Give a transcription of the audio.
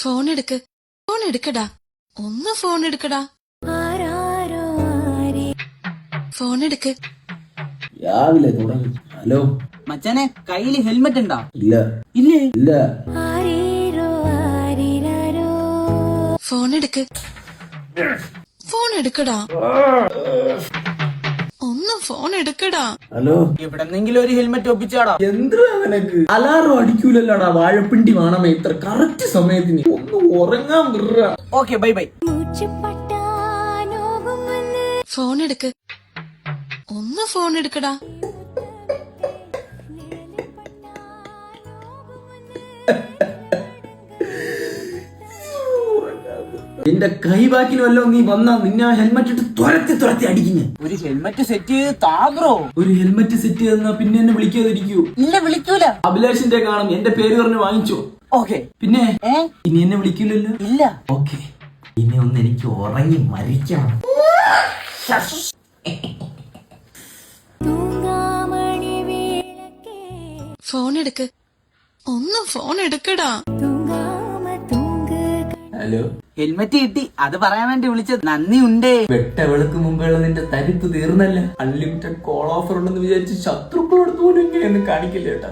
Phone എടുക്ക്, phone എടുക്കടാ, ഒന്ന് ഫോൺ എടുക്കടാ, ഫോൺ എടുക്ക്. രാവിലെ തുടങ്ങി. ഹലോ മച്ചാനെ, കയ്യില് ഹെൽമെറ്റ് ഉണ്ടോ? ഇല്ല. ഇല്ലേ? ഇല്ല. ഫോൺ എടുക്ക്, ഫോൺ എടുക്കടാ, ഒന്ന് ഫോൺ എടുക്കടാ. ഹലോ എവിടെന്നെങ്കിലും ഒരു ഹെൽമെറ്റ് ഒപ്പിച്ചാടാ. എന്തിനാ നിനക്ക്? അലാറം അടിക്കൂലല്ലോടാ വാഴപ്പിണ്ടി വേണമേ ഇത്ര കറക്റ്റ് സമയത്തിന്. ഒന്ന് ഉറങ്ങാൻ വിട. Okay, bye bye. ഫോൺ എടുക്ക്, ഒന്ന് ഫോൺ എടുക്കടാ. എന്റെ കൈബാക്കിൽ വല്ലോ നീ വന്നാ നിന്നെ ഹെൽമെറ്റ് ഇട്ട് തുരത്തി അടിക്കുന്നു. ഒരു ഹെൽമെറ്റ് സെറ്റ് ചെയ്ത് താഗ്രോ. ഒരു ഹെൽമെറ്റ് സെറ്റ് ചെയ്തെന്നാ പിന്നെ എന്നെ വിളിക്കാതിരിക്കൂ. ഇല്ല, വിളിക്കൂല. അഭിലാഷിന്റെ കാണും എന്റെ പേര് പറഞ്ഞ് വാങ്ങിച്ചോ. ഓക്കെ. പിന്നെ ഇനി എന്നെ വിളിക്കില്ലല്ലോ. ഇല്ല. ഓക്കെ, ഇനി ഒന്ന് എനിക്ക് ഉറങ്ങി മരിക്കണം. ഫോൺ എടുക്ക്, ഒന്ന് ഫോൺ എടുക്കടാ. ഹലോ, ഹെൽമെറ്റ് കിട്ടി, അത് പറയാൻ വേണ്ടി വിളിച്ചത്. നന്ദി ഉണ്ടേ. വെട്ടവെളുക്ക് മുമ്പുള്ള നിന്റെ തരിപ്പ് തീർന്നല്ല. അൺലിമിറ്റഡ് കോൾ ഓഫർ ഉണ്ടെന്ന് വിചാരിച്ച് ശത്രുക്കളോട് പോലും ഇങ്ങനെയൊന്നും കാണിക്കില്ല കേട്ടാ.